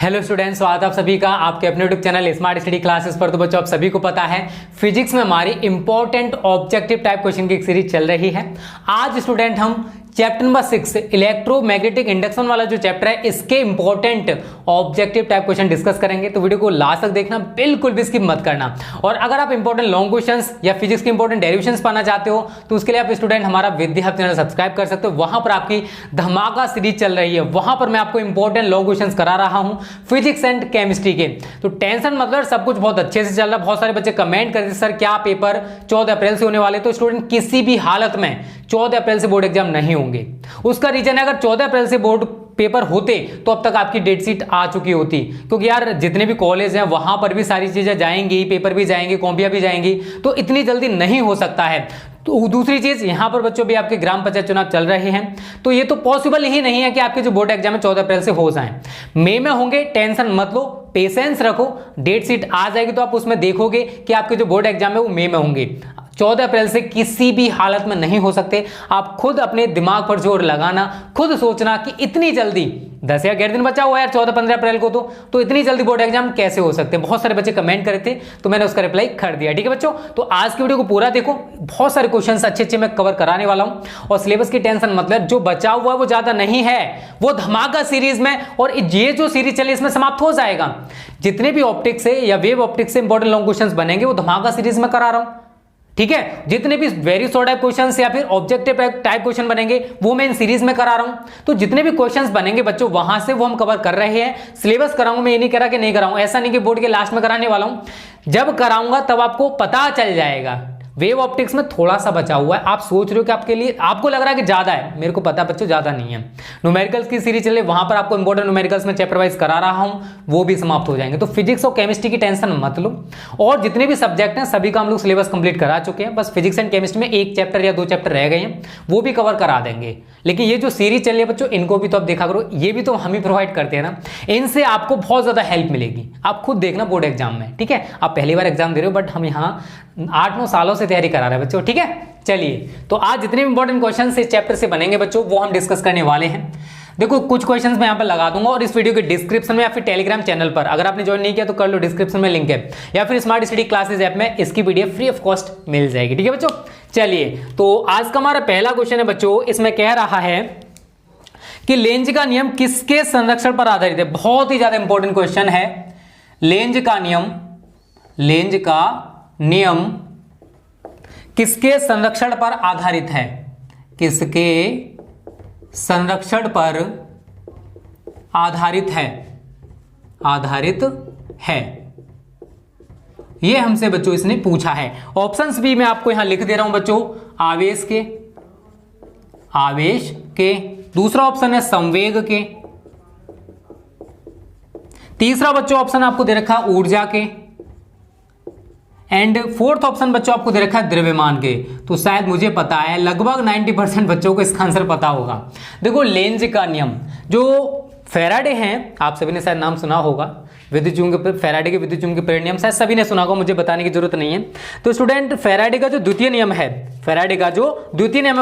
Hello students, स्वागत आप सभी का आपके अपने YouTube channel smart study classes पर। तो बच्चों, आप सभी को पता है फिजिक्स में हमारी इंपॉर्टेंट ऑब्जेक्टिव टाइप क्वेश्चन की एक सीरीज चल रही है। आज स्टूडेंट हम चैप्टर नंबर 6 इलेक्ट्रोमैग्नेटिक इंडक्शन वाला जो चैप्टर है इसके important objective type question discuss करेंगे। तो वीडियो को लास्ट तक देखना, बिल्कुल भी स्किप मत करना। और अगर आप इंपॉर्टेंट लॉन्ग क्वेश्चंस या फिजिक्स के इंपॉर्टेंट डेरिवेशंस पाना चाहते हो तो उसके लिए आप स्टूडेंट हमारा विद्या हब चैनल सब्सक्राइब कर सकते हो। वहां पर आपकी धमाका सीरीज चल रही है, वहां पर मैं आपको इंपॉर्टेंट लॉन्ग क्वेश्चंस करा रहा हूं फिजिक्स एंड केमिस्ट्री के। तो टेंशन मतलब सब कुछ बहुत अच्छे से चल रहा है। बहुत सारे बच्चे कमेंट करते सर क्या पेपर 14 अप्रैल से होने वाले। तो स्टूडेंट किसी भी हालत में 14 अप्रैल से बोर्ड एग्जाम नहीं होंगे। उसका रीजन है अगर 14 अप्रैल से बोर्ड पेपर होते तो अब तक आपकी डेट शीट आ चुकी होती, क्योंकि यार जितने भी कॉलेज हैं वहां पर भी सारी चीजें जाएंगी, पेपर भी जाएंगे, कॉपियां भी जाएंगी, तो इतनी जल्दी नहीं हो सकता है। तो दूसरी चीज यहां पर बच्चों भी आपके ग्राम पंचायत चुनाव चल रहे हैं, तो ये तो पॉसिबल ही नहीं है कि आपके जो बोर्ड एग्जाम है 14 अप्रैल से हो जाए। मई में होंगे, टेंशन मत लो, पेशेंस रखो, डेट शीट आ जाएगी तो आप उसमें देखोगे कि आपके जो बोर्ड एग्जाम है वो मई में होंगे। 14 अप्रैल से किसी भी हालत में नहीं हो सकते। आप खुद अपने दिमाग पर जोर लगाना, खुद सोचना कि इतनी जल्दी 10 या 11 दिन बचा हुआ है यार 14-15 अप्रैल को, तो इतनी जल्दी बोर्ड एग्जाम कैसे हो सकते हैं। बहुत सारे बच्चे कमेंट करे थे तो मैंने उसका रिप्लाई कर दिया। ठीक है बच्चों, तो आज की वीडियो को पूरा देखो, बहुत सारे क्वेश्चन अच्छे मैं कवर कराने वाला हूं। और सिलेबस की टेंशन मतलब जो बचा हुआ है वो ज्यादा नहीं है, वो धमाका सीरीज में, और ये जो सीरीज चली इसमें समाप्त हो जाएगा। जितने भी ऑप्टिक्स से या वेव ऑप्टिक्स से इंपॉर्टेंट लॉन्ग क्वेश्चंस बनेंगे वो धमाका सीरीज में करा रहा हूं। ठीक है, जितने भी वेरी शॉर्ट टाइप क्वेश्चंस या फिर ऑब्जेक्टिव टाइप क्वेश्चन बनेंगे वो मैं इन सीरीज में करा रहा हूं। तो जितने भी क्वेश्चंस बनेंगे बच्चों वहां से वो हम कवर कर रहे हैं। सिलेबस कराऊंगा, मैं ये नहीं कह रहा कि नहीं कराऊंगा, ऐसा नहीं कि बोर्ड के लास्ट में कराने वाला हूं। जब कराऊंगा तब आपको पता चल जाएगा। वेव ऑप्टिक्स में थोड़ा सा बचा हुआ है। आप सोच रहे हो कि आपके लिए, आपको लग रहा है कि ज्यादा है, मेरे को पता बच्चों ज्यादा नहीं है। न्यूमेरिकल्स की सीरीज चले, वहां पर आपको इंपॉर्टेंट न्यूमेरिकल्स में चैप्टर वाइज करा रहा हूं, वो भी समाप्त हो जाएंगे। तो फिजिक्स और केमिस्ट्री की टेंशन मत लो, और जितने भी सब्जेक्ट हैं सभी का हम लोग सिलेबस कंप्लीट करा चुके हैं। बस फिजिक्स एंड केमिस्ट्री में एक चैप्टर या 2 चैप्टर रह गए हैं, वो भी कवर करा देंगे। लेकिन ये जो सीरीज चल रही है बच्चों, इनको भी तो आप देखा करो, ये भी तो हम ही प्रोवाइड करते हैं ना, इनसे आपको बहुत ज्यादा हेल्प मिलेगी। आप खुद देखना बोर्ड एग्जाम में। ठीक है, आप पहली बार एग्जाम दे रहे हो, बट हम यहाँ 8-9 सालों से तैयारी करा रहे हैं बच्चों। ठीक है, चलिए तो आज जितने भी इंपॉर्टेंट क्वेश्चन इस चैप्टर से बनेंगे बच्चों वो हम डिस्कस करने वाले हैं। देखो कुछ क्वेश्चंस मैं यहाँ पर लगा दूंगा, और इस वीडियो के डिस्क्रिप्शन में या फिर टेलीग्राम चैनल पर, अगर आपने ज्वाइन नहीं किया तो कर लो, डिस्क्रिप्शन में लिंक है, या फिर स्मार्ट स्टडी क्लासेस ऐप में इसकी पीडीएफ फ्री ऑफ कॉस्ट मिल जाएगी। ठीक है बच्चों, चलिए तो आज का हमारा पहला क्वेश्चन है बच्चों, इसमें कह रहा है कि लेंज का नियम किसके संरक्षण पर आधारित है। बहुत ही ज्यादा इंपॉर्टेंट क्वेश्चन है। लेंज का नियम किसके संरक्षण पर आधारित है, किसके संरक्षण पर आधारित है, यह हमसे बच्चों इसने पूछा है। ऑप्शंस भी मैं आपको यहां लिख दे रहा हूं बच्चों। आवेश के, दूसरा ऑप्शन है संवेग के, तीसरा बच्चों ऑप्शन आपको दे रखा ऊर्जा के, एंड फोर्थ ऑप्शन बच्चों आपको दे रखा है द्रव्यमान के। तो शायद मुझे पता है लगभग 90% बच्चों को इसका आंसर पता होगा। देखो लेंज का नियम, जो फैराडे हैं, आप सभी ने शायद नाम सुना होगा, विद्युत चुंबकीय फैराडे के विद्युत चुंबकीय प्रेरण नियम शायद सभी ने सुना होगा, मुझे बताने की जरूरत नहीं है। तो स्टूडेंट फैराडे का जो द्वितीय नियम है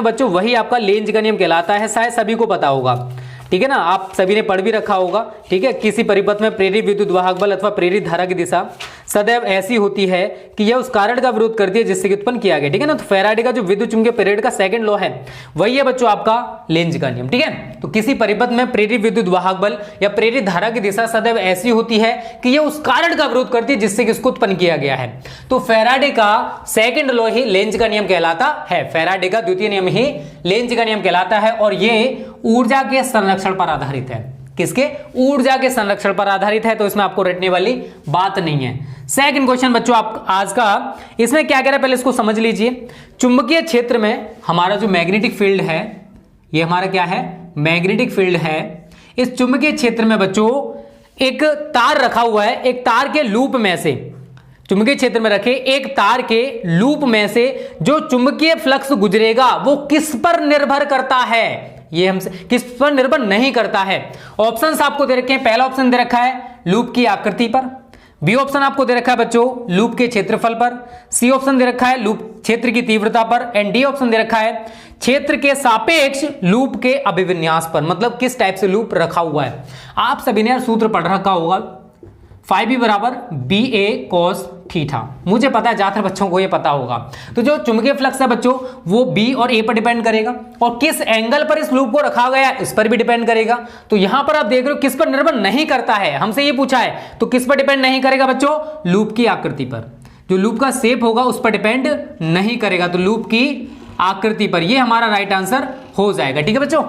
बच्चों, वही आपका लेंज का नियम कहलाता है। शायद सभी को पता होगा, ठीक है ना, आप सभी ने पढ़ भी रखा होगा। ठीक है, किसी परिपथ में प्रेरित विद्युत वाहक बल अथवा प्रेरित धारा की दिशा सदैव ऐसी होती है कि यह उस कारण का विरोध करती है जिससे उत्पन्न किया गया। ठीक है ना, तो फैराडे का जो विद्युत चुंबकीय प्रेरण का सेकंड लॉ है वही है बच्चों आपका लेंज का नियम। ठीक है, तो किसी परिपथ में प्रेरित विद्युत वाहक बल या प्रेरित धारा की दिशा सदैव ऐसी होती है कि यह उस कारण का विरोध करती है जिससे इसको उत्पन्न किया गया है। तो फैराडे का सेकंड लॉ ही लेंज का नियम कहलाता है, फैराडे का द्वितीय नियम ही लेंज का नियम कहलाता है, और ये ऊर्जा के संरक्षण पर आधारित है। किसके? ऊर्जा के संरक्षण पर आधारित है, तो इसमें आपको रटने वाली बात नहीं है। सेकंड क्वेश्चन बच्चों आप आज का, इसमें क्या कह रहा है पहले इसको समझ लीजिए। चुंबकीय क्षेत्र में हमारा जो मैग्नेटिक फील्ड है, ये हमारा क्या है, मैग्नेटिक फील्ड है। इस चुंबकीय क्षेत्र में बच्चों एक तार रखा हुआ है, एक तार के लूप में से, चुंबकीय क्षेत्र में रखे एक तार के लूप में से जो चुंबकीय फ्लक्स गुजरेगा वो किस पर निर्भर करता है, ये हमसे किस पर निर्भर नहीं करता है। ऑप्शंस आपको दे रखे हैं। पहला ऑप्शन दे रखा है लूप की आकृति पर, बी ऑप्शन आपको दे रखा है बच्चों लूप के क्षेत्रफल पर, सी ऑप्शन दे रखा है लूप क्षेत्र की तीव्रता पर, एंड डी ऑप्शन दे रखा है क्षेत्र के सापेक्ष लूप के अभिविन्यास पर, मतलब किस टाइप से लूप रखा हुआ है। आप सभी ने सूत्र पढ़ रखा होगा 5b बराबर बी ए कॉस थीटा, मुझे पता है ज्यादातर बच्चों को ये पता होगा। तो जो चुंबकीय फ्लक्स है बच्चों वो बी और ए पर डिपेंड करेगा, और किस एंगल पर इस लूप को रखा गया है इस पर भी डिपेंड करेगा। तो यहां पर आप देख रहे हो किस पर निर्भर नहीं करता है, हमसे ये पूछा है, तो किस पर डिपेंड नहीं करेगा बच्चों, लूप की आकृति पर, जो लूप का शेप होगा उस पर डिपेंड नहीं करेगा, तो लूप की आकृति पर, ये हमारा राइट आंसर हो जाएगा। ठीक है बच्चों,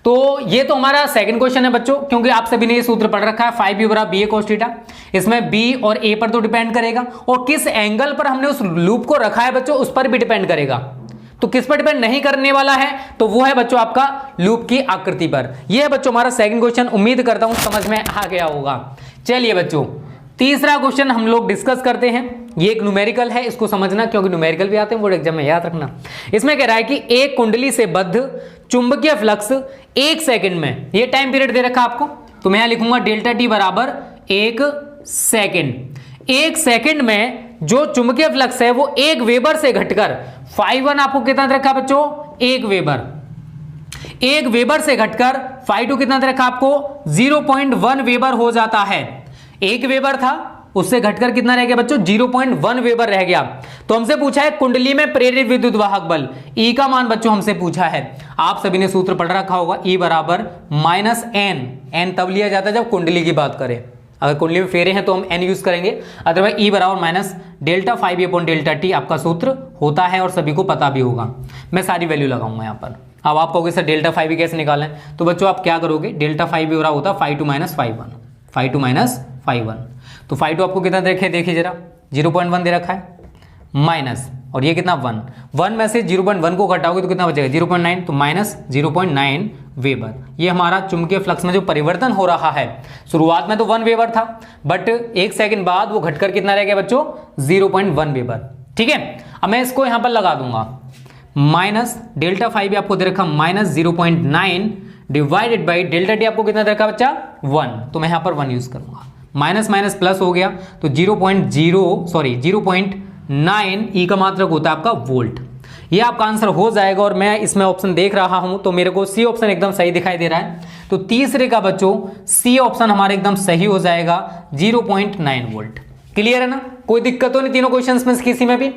तो ये तो हमारा सेकंड क्वेश्चन है बच्चों, क्योंकि आप सभी ने ये सूत्र पढ़ रखा है 5b बराबर बी ए cos थीटा, इसमें बी और ए पर तो डिपेंड करेगा, और किस एंगल पर हमने उस लूप को रखा है बच्चों उस पर भी डिपेंड करेगा। तो किस पर डिपेंड नहीं करने वाला है, तो वो है बच्चों आपका लूप की आकृति पर। यह है बच्चों हमारा सेकंड क्वेश्चन, उम्मीद करता हूं समझ में आ गया होगा। चलिए बच्चों तीसरा क्वेश्चन हम लोग डिस्कस करते हैं। ये एक न्यूमेरिकल है, इसको समझना क्योंकि न्यूमेरिकल भी आते हैं बोर्ड एग्जाम में, याद रखना। इसमें कह रहा है कि एक कुंडली से बद्ध चुंबकीय फ्लक्स 1 सेकंड में, ये टाइम पीरियड दे रखा आपको, तो मैं यहां लिखूंगा डेल्टा टी बराबर 1 सेकंड। 1 सेकंड में जो चुंबकीय फ्लक्स है वो 1 वेबर से घटकर φ1 आपको कितना दे रखा बच्चों, 1 वेबर, 1 वेबर से घटकर φ2 कितना दे रखा आपको 0.1 वेबर हो जाता है। 1 वेबर था उससे घटकर कितना रह गया बच्चों, 0.1 वेबर रह गया। तो हमसे पूछा है कुंडली में प्रेरित विद्युत वाहक बल, ई का मान बच्चों हमसे पूछा है। आप सभी ने सूत्र पढ़ रखा होगा, ई बराबर माइनस एन, एन तब लिया जाता है जब कुंडली की बात करें, अगर कुंडली में फेरे हैं तो हम एन यूज करेंगे, अदरवाइज ई बराबर minus delta 5 upon delta T आपका सूत्र होता है और सभी को पता भी होगा। मैं सारी वैल्यू लगाऊंगा यहाँ पर। अब आप कहोगे सर डेल्टा 5 कैसे निकालें, तो बच्चों आप क्या करोगे, डेल्टा 5 हो रहा होता है φ2 माइनस φ1, φ2 माइनस φ1, तो φ2 आपको कितना देखे, देखिए जरा 0.1 दे रखा है, माइनस और ये कितना 1 में से 0.1 को घटाओगे तो कितना बचेगा 0.9, तो माइनस 0.9 वेबर। ये हमारा चुंबकीय फ्लक्स में जो परिवर्तन हो रहा है, शुरुआत में तो 1 वेबर था, बट 1 सेकंड बाद वो घटकर कितना रह गया बच्चों 0.1 वेबर। ठीक है, अब मैं इसको यहां पर लगा दूंगा, माइनस डेल्टा 5 आपको दे रखा minus 0.9 divided by delta T आपको कितना दे रखा बच्चा 1, तो मैं यहां पर 1 यूज करूंगा, माइनस माइनस प्लस हो गया तो 0.9 ई का मात्रक होता है आपका वोल्ट। ये आपका आंसर हो जाएगा, और मैं इसमें ऑप्शन देख रहा हूं तो मेरे को सी ऑप्शन एकदम सही दिखाई दे रहा है, तो तीसरे का बच्चों सी ऑप्शन हमारा एकदम सही हो जाएगा 0.9 वोल्ट। क्लियर है ना, कोई दिक्कत तो नहीं तीनों क्वेश्चंस में किसी में भी।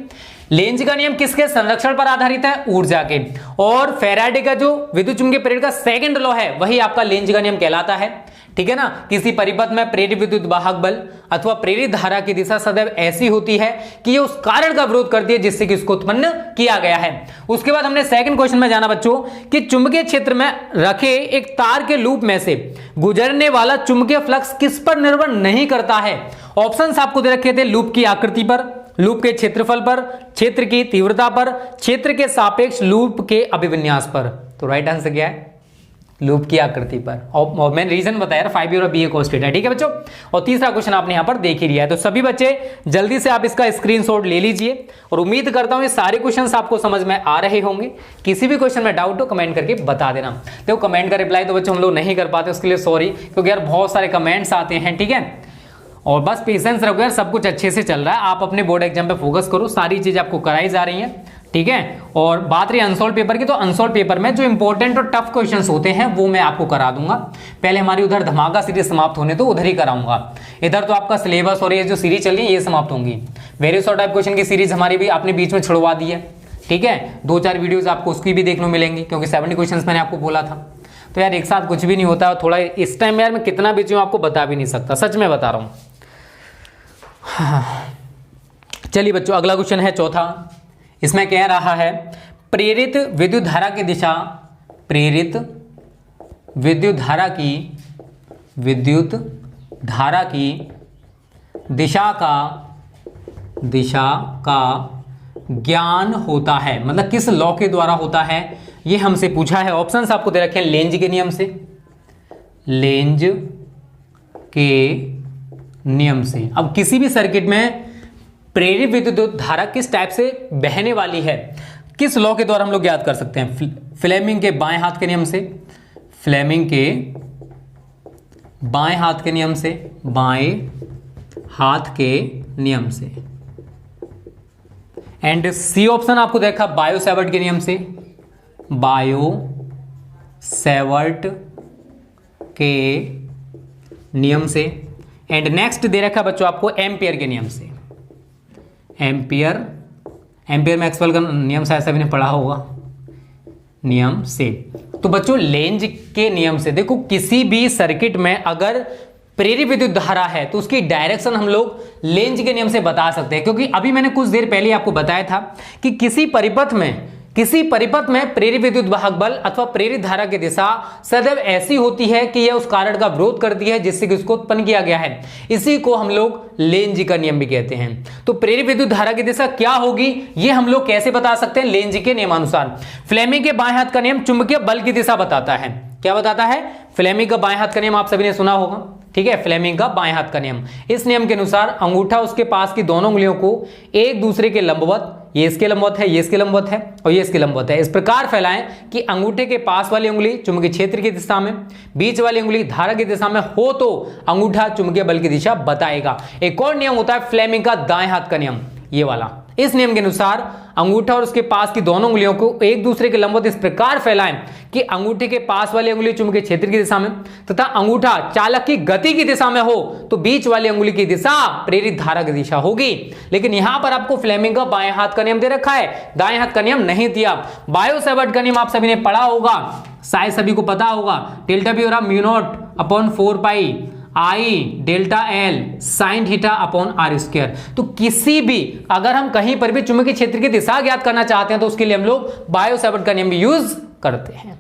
लेंज का नियम किसके संरक्षण पर आधारित है, ऊर्जा के, और फैराडे का जो विद्युत चुंबकीय प्रेरण का सेकंड लॉ है वही आपका लेंज का नियम कहलाता है। ठीक है ना, किसी परिपथ में प्रेरित विद्युत वाहक बल अथवा प्रेरित धारा की दिशा सदैव ऐसी होती है कि ये उस कारण का विरोध करती है जिससे कि इसको उत्पन्न किया गया है। उसके बाद हमने सेकंड क्वेश्चन में जाना बच्चों कि चुंबकीय क्षेत्र में रखे एक तार के लूप में से गुजरने वाला चुंबकीय फ्लक्स किस पर निर्भर नहीं करता है। ऑप्शंस आपको दे रखे थे लूप की आकृति पर, लूप के क्षेत्रफल पर, क्षेत्र की तीव्रता पर, क्षेत्र के सापेक्ष लूप के अभिविन्यास पर। तो राइट आंसर क्या है, लूप की आकृति पर, और मैंने रीजन बताया 5 और बी ए cos थीटा। ठीक है बच्चों, और तीसरा क्वेश्चन आपने यहां पर देख ही लिया है। तो सभी बच्चे जल्दी से आप इसका स्क्रीनशॉट ले लीजिए, और उम्मीद करता हूं ये सारे क्वेश्चंस आपको समझ में आ रहे होंगे। किसी भी क्वेश्चन में डाउट हो कमेंट करके बता देना। तो कमेंट का रिप्लाई तो बच्चों हम लोग नहीं कर पाते, उसके लिए सॉरी, क्योंकि यार बहुत सारे कमेंट्स आते हैं। ठीक है, और बस पेशेंस रखो यार, सब कुछ अच्छे से चल रहा है, आप अपने बोर्ड एग्जाम पे फोकस करो, सारी चीज आपको कराई जा रही है। ठीक है, और बात रही अनसॉल्व पेपर की, तो अनसॉल्व पेपर में जो इंपॉर्टेंट और टफ क्वेश्चंस होते हैं वो मैं आपको करा दूंगा। पहले हमारी उधर धमाका सीरीज समाप्त होने तो उधर ही कराऊंगा, इधर तो आपका सिलेबस और ये जो सीरीज चल रही है ये समाप्त होंगी। वेरियस और टाइप क्वेश्चन की सीरीज हमारी भी आपने बीच में छुड़वा दी है। ठीक है, 2-4 वीडियोज आपको उसकी भी देखने मिलेंगी, क्योंकि 70 क्वेश्चन मैंने आपको बोला था। तो यार एक साथ कुछ भी नहीं होता, थोड़ा इस टाइम यार मैं कितना बिजी हूँ आपको बता भी नहीं सकता, सच में बता रहा हूँ। चलिए बच्चों, अगला क्वेश्चन है चौथा। इसमें कह रहा है प्रेरित विद्युत धारा की दिशा, प्रेरित विद्युत धारा की दिशा का ज्ञान होता है, मतलब किस लॉ के द्वारा होता है, ये हमसे पूछा है। ऑप्शंस आपको दे रखे हैं लेंज के नियम से, लेंज के नियम से। अब किसी भी सर्किट में प्रेरित विद्युत धारा किस टाइप से बहने वाली है, किस लॉ के द्वारा हम लोग याद कर सकते हैं, फ्लेमिंग के बाएं हाथ के नियम से, फ्लेमिंग के बाएं हाथ के नियम से, बाएं हाथ के नियम से। एंड सी ऑप्शन आपको देखा बायो सेवर्ट के नियम से, बायो सेवर्ट के नियम से। एंड नेक्स्ट दे रखा बच्चों आपको एम्पियर के नियम से। एम्पियर मैक्सवेल का नियम शायद सभी ने पढ़ा होगा, नियम से। तो बच्चों लेंज के नियम से देखो, किसी भी सर्किट में अगर प्रेरित विद्युत धारा है तो उसकी डायरेक्शन हम लोग लेंज के नियम से बता सकते हैं, क्योंकि अभी मैंने कुछ देर पहले आपको बताया था कि किसी परिपथ में प्रेरित विद्युत वाहक बल अथवा प्रेरित धारा की दिशा सदैव ऐसी होती है कि यह उस कारण का विरोध करती है जिससे कि उसको उत्पन्न किया गया है। इसी को हम लोग लेंज का नियम भी कहते हैं। तो प्रेरित विद्युत धारा की दिशा क्या होगी ये हम लोग कैसे बता सकते हैं? लेंज के नियमानुसार। फ्लेमिंग के बाएं हाथ का नियम चुंबकीय बल की दिशा बताता है। क्या बताता है? फ्लेमिंग का बाएं हाथ का नियम आप सभी ने सुना होगा, ठीक है, फ्लेमिंग का बाएं हाथ का नियम। इस नियम के अनुसार अंगूठा उसके पास की दोनों उंगलियों को एक दूसरे के लंबवत, ये इसके लंबवत है, ये इसके लंबवत है और ये इसके लंबवत है, इस प्रकार फैलाएं कि अंगूठे के पास वाली उंगली चुंबकीय क्षेत्र की दिशा में, बीच वाली उंगली धारा की दिशा में हो तो अंगूठा चुंबकीय बल की दिशा बताएगा। एक और नियम होता है फ्लेमिंग का दाएं हाथ का नियम, ये वाला। इस नियम के अनुसार अंगूठा और उसके पास की दोनों उंगलियों को एक दूसरे के लंबवत इस प्रकार फैलाएं कि अंगूठे के पास वाली उंगली चुंबकीय क्षेत्र की दिशा में तथा अंगूठा चालक की गति की दिशा में हो तो बीच वाली उंगली की दिशा प्रेरित धारा की दिशा होगी। लेकिन यहां पर आपको फ्लेमिंग का बाएं हाथ का नियम दे रखा है, दाएं हाथ का नियम नहीं दिया। बायो सेवर्ट का नियम आप सभी ने पढ़ा होगा, शायद सभी को पता होगा, डेल्टा बी और mu naught upon 4 pi I delta L sine theta upon R square. तो किसी भी अगर हम कहीं पर भी चुंबकीय क्षेत्र की दिशा ज्ञात करना चाहते हैं तो उसके लिए हम लोग बायो सेवर्ट का नियम भी यूज करते हैं।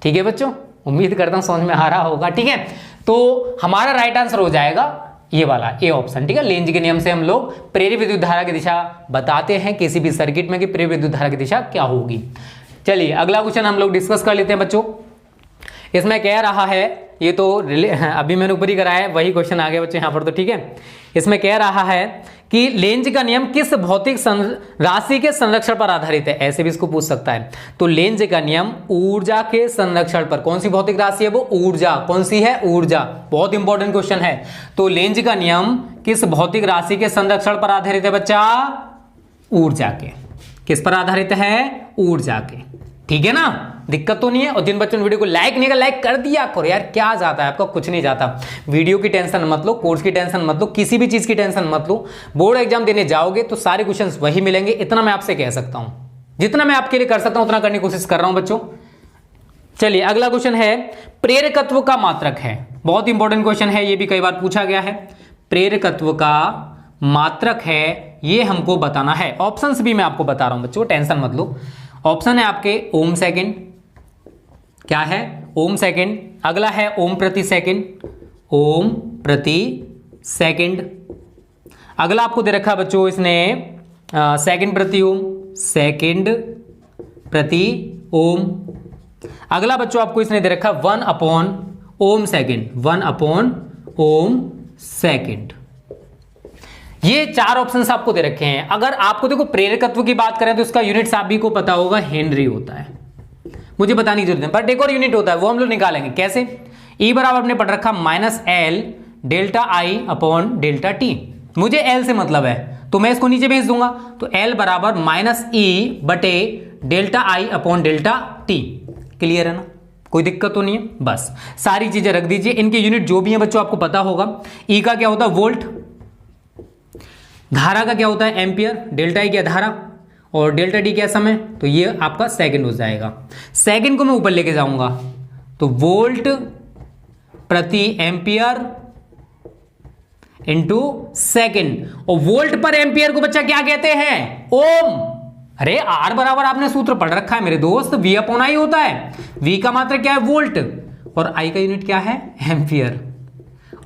ठीक है बच्चों, उम्मीद करता हूं समझ में आ रहा होगा। ठीक है, तो हमारा राइट आंसर हो जाएगा ये वाला, ए ऑप्शन। ठीक है, लेंज के नियम से हम लोग प्रेरित विद्युत धारा की दिशा बताते हैं किसी भी सर्किट में कि प्रेरित विद्युत धारा की दिशा क्या होगी। चलिए अगला क्वेश्चन हम लोग डिस्कस कर लेते हैं बच्चों। इसमें कह रहा है, ये तो अभी मैंने ऊपर ही कराया है, वही क्वेश्चन आ गया बच्चों यहाँ पर। तो ठीक है, इसमें कह रहा है कि लेंज का नियम किस भौतिक राशि के संरक्षण पर आधारित है? ऐसे भी इसको पूछ सकता है। तो लेंज का नियम ऊर्जा के संरक्षण पर। कौन सी भौतिक राशि है वो? ऊर्जा। कौन सी है? ऊर्जा। बहुत इंपॉर्टेंट क्वेश्चन है। तो लेंज का नियम किस भौतिक राशि के संरक्षण पर आधारित है बच्चा? ऊर्जा के। किस पर आधारित है? ऊर्जा के। ठीक है ना, दिक्कत तो नहीं है। और जिन बच्चों ने वीडियो को लाइक नहीं किया, लाइक कर दिया करो यार, क्या जाता है आपका? कुछ नहीं जाता। वीडियो की टेंशन मत लो, कोर्स की टेंशन मत लो, किसी भी चीज की टेंशन मत लो। बोर्ड एग्जाम देने जाओगे तो सारे क्वेश्चंस वही मिलेंगे, इतना मैं आपसे कह सकता हूं। जितना मैं आपके लिए कर सकता हूं उतना करने की कोशिश कर रहा हूं बच्चों। चलिए अगला क्वेश्चन है, प्रेरकत्व का मात्रक है। बहुत इंपॉर्टेंट क्वेश्चन है, ये भी कई बार पूछा गया है। प्रेरकत्व का मात्रक है, ये हमको बताना है। ऑप्शंस भी मैं आपको बता रहा हूं बच्चों, टेंशन मत लो। ऑप्शन है आपके ओम सेकंड, क्या है? ओम सेकंड। अगला है ओम प्रति सेकंड, ओम प्रति सेकंड। अगला आपको दे रखा बच्चों इसने सेकंड प्रति ओम, सेकंड प्रति ओम। अगला बच्चों आपको इसने दे रखा 1 अपॉन ओम सेकंड, 1 अपॉन ओम सेकंड। ये 4 ऑप्शंस आपको दे रखे हैं। अगर आपको देखो प्रेरकत्व की बात करें तो इसका यूनिट सभी को पता होगा, हेनरी होता है, मुझे बताने की जरूरत नहीं। बट एक और यूनिट होता है, वो हम लोग निकालेंगे। कैसे? E बराबर आपने पढ़ रखा -L डेल्टा आई अपॉन डेल्टा टी। मुझे L से मतलब है तो मैं इसको नीचे भेज दूंगा। तो L बराबर -E बटे डेल्टा आई अपॉन डेल्टा टी। क्लियर है ना, कोई दिक्कत तो नहीं है? बस सारी चीजें रख दीजिए। इनके यूनिट जो भी है बच्चों आपको पता होगा। E का क्या होता है? वोल्ट। धारा का क्या होता है? एम्पियर। डेल्टा आई क्या? धारा। और डेल्टा टी क्या? समय। तो ये आपका सेकंड हो जाएगा। सेकंड को मैं ऊपर लेके जाऊंगा तो वोल्ट प्रति एम्पियर इंटू सेकंड। और वोल्ट पर एम्पियर को बच्चा क्या कहते हैं? ओम। अरे आर बराबर आपने सूत्र पढ़ रखा है मेरे दोस्त, V अपॉन आई होता है। V का मात्रक क्या है? वोल्ट। और I का यूनिट क्या है? एम्पियर।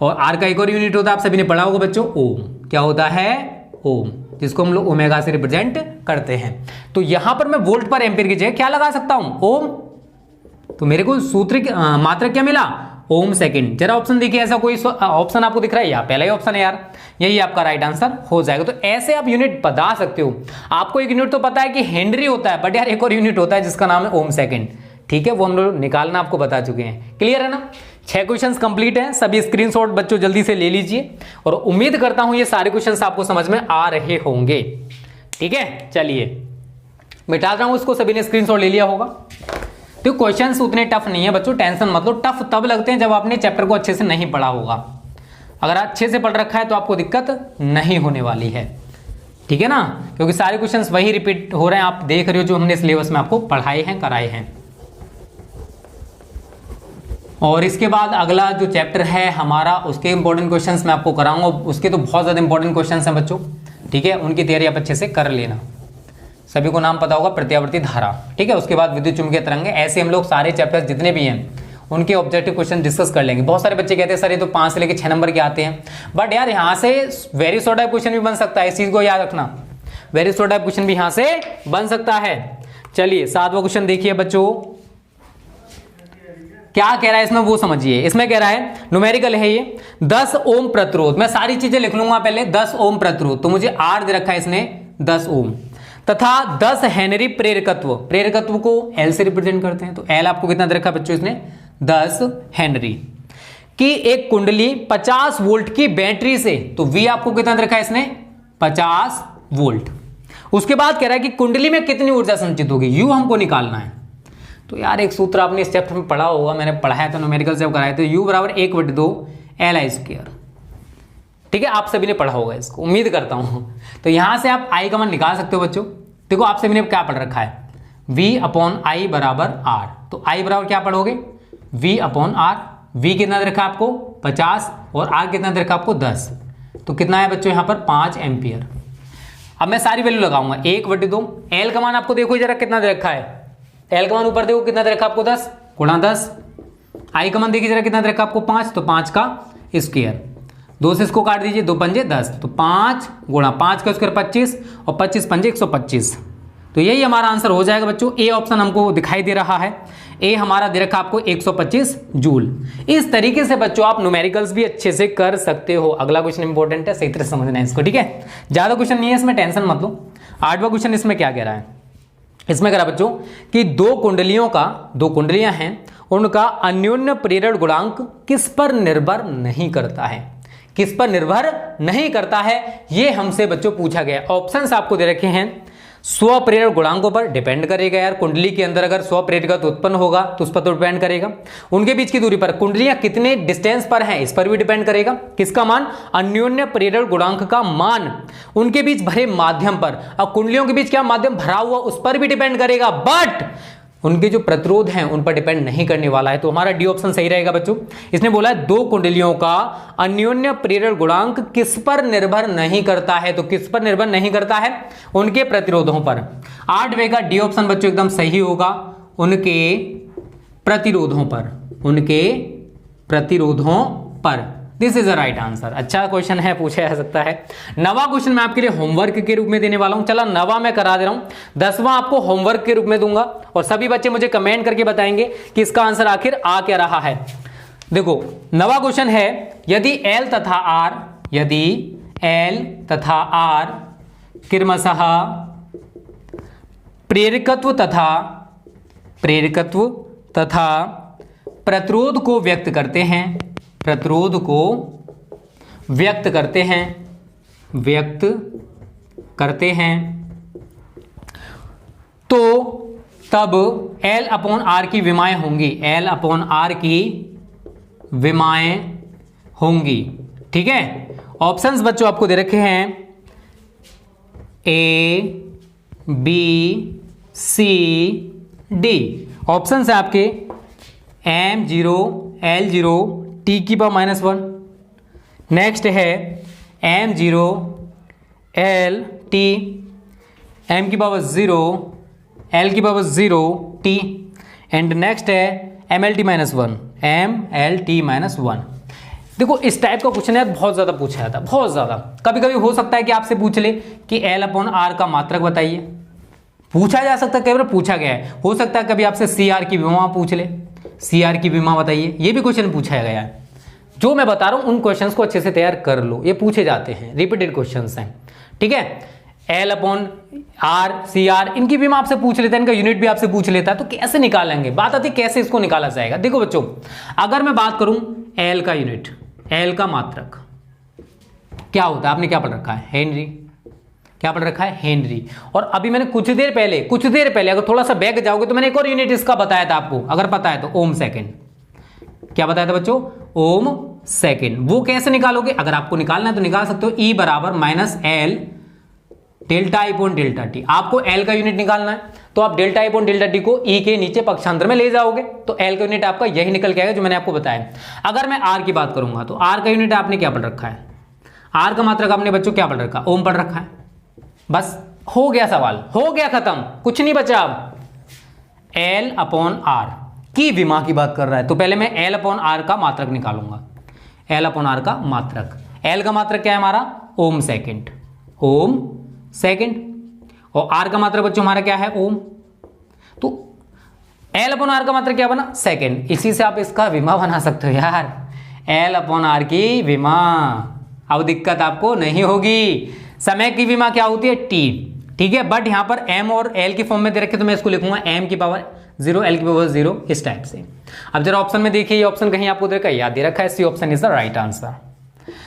और R का एक और यूनिट होता है, आप सभी ने पढ़ा होगा बच्चों, ओम। क्या होता है? ओम, जिसको हम लोग ओमेगा से रिप्रेजेंट करते हैं। तो यहां पर मैं वोल्ट पर एम्पियर की जगह क्या लगा सकता हूं? ओम। तो मेरे को सूत्र मात्रक क्या मिला? ओम सेकंड। जरा ऑप्शन देखिए, ऐसा कोई ऑप्शन आपको दिख रहा है? या पहला ही ऑप्शन है यार, यही आपका राइट आंसर हो जाएगा। तो ऐसे आप यूनिट बता सकते हो। आपको एक यूनिट तो पता है कि हेनरी होता है, बट यार एक और यूनिट होता है जिसका नाम है ओम सेकंड। ठीक है, वो हम लोग निकालना आपको बता चुके हैं। क्लियर है ना? 6 क्वेश्चंस कंप्लीट हैं। सभी स्क्रीनशॉट बच्चों जल्दी से ले लीजिए और उम्मीद करता हूं ये सारे क्वेश्चंस आपको समझ में आ रहे होंगे। ठीक है, चलिए मिटा रहा हूं इसको, सभी ने स्क्रीनशॉट ले लिया होगा। तो क्वेश्चंस उतने टफ नहीं है बच्चों, टेंशन मत लो। टफ तब लगते हैं जब आपने चैप्टर को अच्छे से नहीं पढ़ा होगा। अगर अच्छे से पढ़ रखा है तो आपको दिक्कत नहीं होने वाली है। ठीक है ना, क्योंकि सारे क्वेश्चंस वही रिपीट हो रहे हैं, आप देख रहे हो जो हमने सिलेबस में आपको पढ़ाए हैं, कराए हैं। और इसके बाद अगला जो चैप्टर है हमारा, उसके इंपॉर्टेंट क्वेश्चंस मैं आपको कराऊंगा। उसके तो बहुत ज़्यादा इंपॉर्टेंट क्वेश्चंस हैं बच्चों। ठीक है, उनकी तैयारी आप अच्छे से कर लेना। सभी को नाम पता होगा प्रत्यावर्ती धारा। ठीक है, उसके बाद विद्युत चुम्बकीय तरंगे। ऐसे हम लोग सारे चैप्टर्स जितने भी हैं उनके ऑब्जेक्टिव क्वेश्चन डिस्कस कर लेंगे। बहुत सारे बच्चे कहते हैं सर ये तो 5 से लेकर 6 नंबर के आते हैं, बट यार यहाँ से वेरी शॉर्ट टाइप क्वेश्चन भी बन सकता है, इस चीज को याद रखना। वेरी शॉर्ट टाइप क्वेश्चन भी यहाँ से बन सकता है। चलिए 7वां क्वेश्चन देखिए बच्चों, क्या कह रहा है इसमें वो समझिए। इसमें कह रहा है न्यूमेरिकल है ये, 10 ओम प्रतिरोध। मैं सारी चीजें लिख लूंगा पहले। 10 ओम प्रतिरोध, तो मुझे आर दे रखा है इसने 10 ओम, तथा 10 हेनरी प्रेरकत्व। प्रेरकत्व को एल से रिप्रेजेंट करते हैं, तो एल आपको कितना दे रखा है बच्चों इसने 10 हेनरी की एक कुंडली 50 वोल्ट की बैटरी से, तो वी आपको कितना दे रखा है इसने 50 वोल्ट। उसके बाद कह रहा है कि कुंडली में कितनी ऊर्जा संचित होगी, यू हमको निकालना है। तो यार एक सूत्र आपने इस चैप्टर में पढ़ा होगा, मैंने पढ़ाया तो न्यूमेरिकल से कराया, तो u बराबर 1/2 Li²। ठीक है, आप सभी ने पढ़ा होगा इसको, उम्मीद करता हूं। तो यहां से आप I का मान निकाल सकते हो बच्चों। देखो आप सभी ने क्या पढ़ रखा है, V/I बराबर R। तो I बराबर क्या पढ़ोगे V/R। V कितना दे रखा आपको 50 और R कितना दे रखा आपको 10। तो कितना है बच्चों यहाँ पर 5 एम्पियर। अब मैं सारी वैल्यू लगाऊंगा 1/2। L का मान आपको देखो जरा कितना दे रखा है, L का मान ऊपर देखो कितना दे रखा आपको 10 गुणा 10। I का मान देखिए जरा कितना दे रखा आपको 5, तो 5 का स्क्वायर। 2 से इसको काट दीजिए, 2 पंजे 10, तो 5 गुणा 5 का स्क्वायर 25 और 25 पंजे 125। तो यही हमारा आंसर हो जाएगा बच्चों। ए ऑप्शन हमको दिखाई दे रहा है, ए हमारा दे रखा आपको 125 जूल। इस तरीके से बच्चों आप न्यूमेरिकल्स भी अच्छे से कर सकते हो। अगला क्वेश्चन इंपॉर्टेंट है, सही तरह समझना है इसको। ठीक है, ज्यादा क्वेश्चन नहीं है इसमें, टेंशन मत लो। 8वां क्वेश्चन इसमें क्या कह रहा है, इसमें कह रहा बच्चों कि दो कुंडलियां हैं, उनका अन्योन्य प्रेरण गुणांक किस पर निर्भर नहीं करता है। किस पर निर्भर नहीं करता है ये हमसे बच्चों पूछा गया। ऑप्शंस आपको दे रखे हैं, स्वप्रेरण गुणांकों पर डिपेंड करेगा। यार कुंडली के अंदर अगर स्वप्रेरकत्व उत्पन्न होगा तो उस पर तो डिपेंड करेगा। उनके बीच की दूरी पर, कुंडलियां कितने डिस्टेंस पर हैं इस पर भी डिपेंड करेगा। किसका मान, अन्योन्य प्रेरण गुणांक का मान। उनके बीच भरे माध्यम पर, अब कुंडलियों के बीच क्या माध्यम भरा हुआ उस पर भी डिपेंड करेगा, बट उनके जो प्रतिरोध हैं उन पर डिपेंड नहीं करने वाला है। तो हमारा डी ऑप्शन सही रहेगा बच्चों। इसने बोला है दो कुंडलियों का अन्योन्य प्रेरण गुणांक किस पर निर्भर नहीं करता है, तो किस पर निर्भर नहीं करता है, उनके प्रतिरोधों पर। 8वें का डी ऑप्शन बच्चों एकदम सही होगा, उनके प्रतिरोधों पर, उनके प्रतिरोधों पर। This is the right answer. अच्छा क्वेश्चन है, पूछा जा सकता है। 9वां क्वेश्चन मैं आपके लिए होमवर्क के रूप में देने वाला हूं। चला 9वां मैं करा दे रहा हूं, 10वां आपको होमवर्क के रूप में दूंगा और सभी बच्चे मुझे कमेंट करके बताएंगे कि इसका आंसर आखिर आ क्या रहा है। देखो 9वां क्वेश्चन है, यदि L तथा R क्रमशः प्रेरकत्व तथा प्रतिरोध को व्यक्त करते हैं, प्रतिरोध को व्यक्त करते हैं, तो तब L/R की विमाएं होंगी, L/R की विमाएं होंगी। ठीक है, ऑप्शंस बच्चों आपको दे रखे हैं A, B, C, D। Options है आपके M0, L0, T⁻⁻1। नेक्स्ट है M0, LT, M⁻0, L⁻0T and next है MLT-1, MLT-1। देखो इस टाइप का क्वेश्चन है बहुत ज्यादा पूछा जाता है, बहुत ज्यादा। कभी कभी हो सकता है कि आपसे पूछ ले कि L/R का मात्रक बताइए, पूछा जा सकता है, कई बार पूछा गया है। हो सकता है कभी आपसे CR की विमा पूछ ले, CR की विमा बताइए, ये भी क्वेश्चन पूछा गया है। जो मैं बता रहा हूं उन क्वेश्चंस को अच्छे से तैयार कर लो, ये पूछे जाते हैं, रिपीटेड क्वेश्चंस हैं। ठीक है, L upon R C R, इनकी भी मैं आपसे पूछ लेता, इनका यूनिट भी आपसे पूछ लेता, तो कैसे निकालेंगे, बात आती कैसे इसको निकाला जाएगा। देखो बच्चों, अगर मैं बात करूं एल का यूनिट, एल का मात्रक क्या होता है, आपने क्या पढ़ रखा है, हेनरी, क्या पढ़ रखा है, हेनरी। और अभी मैंने कुछ देर पहले अगर थोड़ा सा बैक जाओगे तो मैंने एक और यूनिट इसका बताया था आपको, अगर पता है तो, ओम सेकेंड। क्या बताया था बच्चों, ओम सेकेंड। वो कैसे निकालोगे, अगर आपको निकालना है तो निकाल सकते हो, ई बराबर माइनस एल डेल्टा आई अपॉन डेल्टा टी। आपको एल का यूनिट निकालना है तो आप डेल्टा आई अपॉन डेल्टा टी को ई के नीचे पक्षांतर में ले जाओगे तो एल का यूनिट आपका यही निकल के आएगा जो मैंने आपको बताया। अगर मैं आर की बात करूंगा तो आर का यूनिट आपने क्या पढ़ रखा है, आर का मात्रक आपने बच्चों क्या पढ़ रखा है, ओम पढ़ रखा है। बस हो गया सवाल, हो गया खत्म, कुछ नहीं बचा। अब एल अपॉन आर की विमा की बात कर रहा है तो पहले मैं एल अपॉन आर का मात्रक निकालूंगा, एल अपॉन आर का मात्रक। एल का मात्रक क्या है हमारा, ओम सेकेंड, ओम सेकेंड, और आर का मात्रक बच्चों हमारा क्या है, ओम। तो एल अपॉन आर का मात्रक क्या बना, सेकेंड। इसी से आप इसका विमा बना सकते हो यार, एल अपॉन आर की विमा। अब दिक्कत आपको नहीं होगी, समय की विमा क्या होती है, टी, ठीक है। बट यहां पर एम और एल की फॉर्म में दे रखे तो मैं इसको लिखूंगा एम की पावर 0 एल की पावर 0, इस टाइप से। अब जरा ऑप्शन में देखिए, ये ऑप्शन कहीं आपको दे रखा है, याद दे रखा है, C option is the right answer.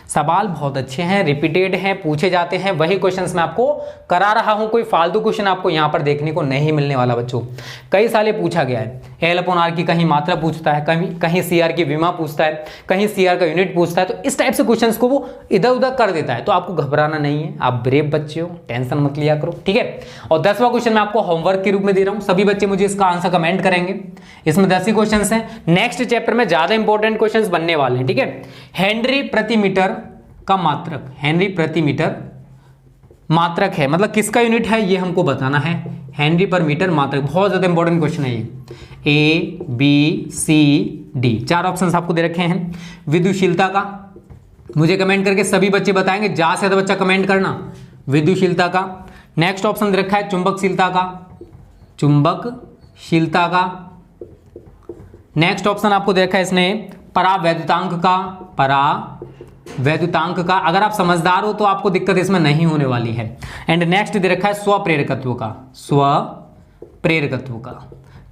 सवाल बहुत अच्छे हैं, रिपीटेड हैं, पूछे जाते हैं, वही क्वेश्चंस मैं आपको करा रहा हूं, कोई फालतू क्वेश्चन आपको यहां पर देखने को नहीं मिलने वाला बच्चों। कई साले पूछा गया है, एल अपॉन आर की कहीं मात्रा पूछता है, कहीं सी आर की विमा पूछता है, कहीं सी आर का यूनिट पूछता है, तो इस टाइप से क्वेश्चंस को वो इधर उधर कर देता है। तो आपको घबराना नहीं है, आप ब्रेव बच्चे हो, टेंशन मत लिया करो, ठीक है। और 10वां क्वेश्चन मैं आपको होमवर्क के रूप में दे रहा हूं, सभी बच्चे मुझे इसका आंसर कमेंट करेंगे। इसमें 10 ही क्वेश्चन हैं, नेक्स्ट चैप्टर में ज्यादा इंपॉर्टेंट क्वेश्चन बनने वाले हैं, ठीक है। हेनरी प्रति मीटर का मात्रक, हेनरी प्रति मीटर मात्रक है, मतलब किसका यूनिट है ये हमको बताना है, हेनरी पर मीटर मात्रक। बहुत ज्यादा इंपॉर्टेंट क्वेश्चन है ये, A B C D, 4 options आपको दे रखे हैं। विद्युशीलता का मुझे कमेंट करके सभी बच्चे बताएंगे, ज्यादा से ज्यादा बच्चा कमेंट करना, विद्युशीलता का। नेक्स्ट ऑप्शन दे रखा है चुंबकशीलता का, चुंबकशीलता का। नेक्स्ट ऑप्शन आपको दे रखा है इसने परावैद्युतांक का, परावैद्युतांक का। अगर आप समझदार हो तो आपको दिक्कत इसमें नहीं होने वाली है। एंड नेक्स्ट दे रखा है स्वप्रेरकत्व का, स्वप्रेरकत्व का।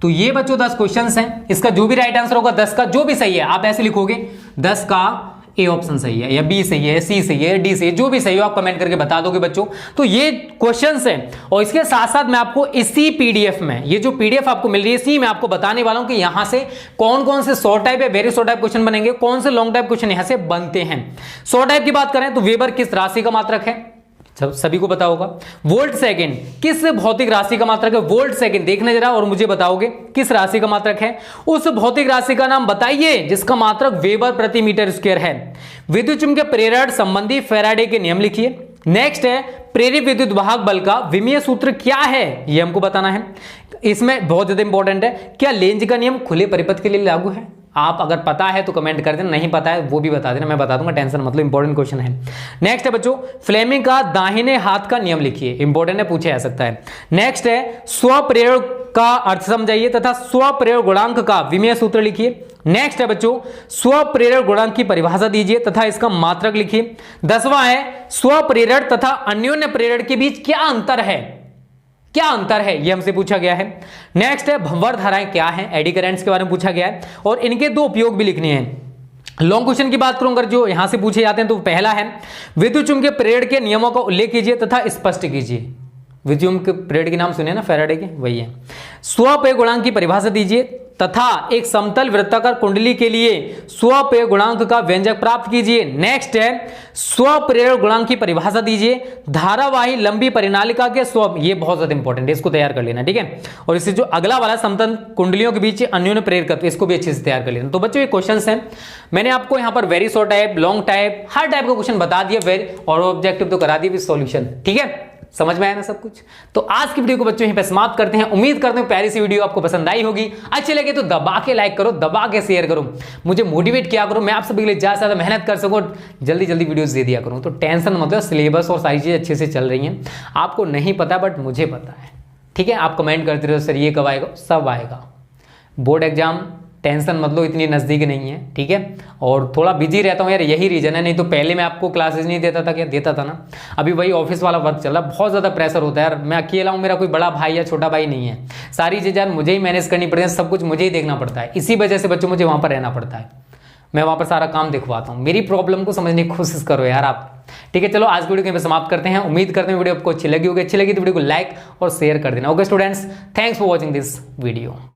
तो ये बच्चों 10 क्वेश्चंस हैं, इसका जो भी राइट आंसर होगा 10 का जो भी सही है आप ऐसे लिखोगे, 10 का ए ऑप्शन सही है या बी सही है, सी सही है, डी सही है, जो भी सही हो आप कमेंट करके बता दोगे बच्चों। तो ये क्वेश्चंस हैं और इसके साथ साथ मैं आपको इसी पीडीएफ में, ये जो पीडीएफ आपको मिल रही है इसी में आपको बताने वाला हूं कि यहां से कौन कौन से शॉर्ट टाइप या वेरी शॉर्ट टाइप क्वेश्चन बनेंगे, कौन से लॉन्ग टाइप क्वेश्चन यहां से बनते हैं। शॉर्ट टाइप की बात करें तो वेबर किस राशि का मात्रक है, सभी को पता होगा। वोल्ट सेकंड किस भौतिक राशि का मात्रक है, वोल्ट सेकंड देखने जरा और मुझे बताओगे किस राशि का मात्रक है। उस भौतिक राशि का नाम बताइए जिसका मात्रक वेबर प्रति मीटर स्क्वायर है। विद्युत चुम्बकीय प्रेरण संबंधी फैराडे के नियम लिखिए। नेक्स्ट है प्रेरित विद्युत वाहक बल का विमीय सूत्र क्या है, ये हमको बताना है। इसमें बहुत ज्यादा इंपॉर्टेंट है, क्या लेंज का नियम खुले परिपथ के लिए लागू है। आप अगर पता है तो कमेंट कर देना, नहीं पता है वो भी बता देना, मैं बता दूंगा, टेंशन मतलब इंपॉर्टेंट क्वेश्चन है। नेक्स्ट है बच्चों फ्लेमिंग का दाहिने हाथ का नियम लिखिए, इंपॉर्टेंट है, पूछे जा सकता है। नेक्स्ट है स्वप्रेरण का अर्थ समझाइए तथा स्वप्रेरण गुणांक का विमीय सूत्र लिखिए। नेक्स्ट है बच्चों स्वप्रेरण गुणांक की परिभाषा दीजिए तथा इसका मात्रक लिखिए। 10वां है स्वप्रेरण तथा अन्योन्य प्रेरण के बीच क्या अंतर है, क्या अंतर है, ये हमसे पूछा गया है। नेक्स्ट है भंवर धाराएं क्या है, एडी करंट्स के बारे में पूछा गया है और इनके 2 उपयोग भी लिखने हैं। लॉन्ग क्वेश्चन की बात करूं अगर जो यहां से पूछे जाते हैं तो पहला है विद्युत चुम्बकीय प्रेरण के नियमों का उल्लेख कीजिए तथा स्पष्ट कीजिए। विद्युत चुम्बकीय प्रेरण के नाम सुने ना, फैराडे के, वही है। स्वप्रेरण गुणांक की परिभाषा दीजिए तथा एक समतल वृत्ताकार कुंडली के लिए स्वप्रेरण गुणांक का व्यंजक प्राप्त कीजिए। नेक्स्ट है स्वप्रेरण गुणांक की परिभाषा दीजिए। धारावाही लंबी परिनालिका के स्व, ये बहुत ज्यादा इंपॉर्टेंट है, इसको तैयार कर लेना, ठीक है। और इससे जो अगला वाला समतल कुंडलियों के बीच अन्योन्य प्रेरकत्व, इसको भी अच्छे से तैयार कर लेना। तो बच्चों ये क्वेश्चंस हैं, मैंने आपको यहाँ पर very short type, long type, हर टाइप का क्वेश्चन बता दिया, वेरी और ऑब्जेक्टिव तो करा दिया विद सॉल्यूशन, ठीक है। समझ में आया ना सब कुछ। तो आज की वीडियो को बच्चों यहीं पे समाप्त करते हैं। उम्मीद करते हैं प्यारी सी वीडियो आपको पसंद आई होगी, अच्छी लगे तो दबा के लाइक करो, दबा के शेयर करो, मुझे मोटिवेट किया करो, मैं आप सभी के लिए ज्यादा से ज्यादा मेहनत कर सकूं, जल्दी जल्दी वीडियोस दे दिया करूं। तो टेंशन मतलब सिलेबस और सारी चीजें अच्छे से चल रही हैं, आपको नहीं पता बट मुझे पता है, ठीक है। आप कमेंट करते रहो सर ये कब आएगा, सब आएगा। बोर्ड एग्जाम टेंशन मत लो, इतनी नज़दीक नहीं है, ठीक है। और थोड़ा बिजी रहता हूँ यार, यही रीज़न है, नहीं तो पहले मैं आपको क्लासेस नहीं देता था, क्या देता था ना। अभी वही ऑफिस वाला वर्क चल रहा है, बहुत ज़्यादा प्रेशर होता है यार। मैं अकेला हूँ, मेरा कोई बड़ा भाई या छोटा भाई नहीं है, सारी चीज़ें यार मुझे ही मैनेज करनी पड़ती है, सब कुछ मुझे ही देखना पड़ता है। इसी वजह से बच्चों मुझे वहाँ पर रहना पड़ता है, मैं वहाँ पर सारा काम दिखवाता हूँ। मेरी प्रॉब्लम को समझने की कोशिश करो यार आप, ठीक है। चलो आज वीडियो को समाप्त करते हैं। उम्मीद करते हैं वीडियो आपको अच्छी लगी होगी, अच्छी लगी तो वीडियो को लाइक और शेयर कर देना। Okay students, thanks for watching this video.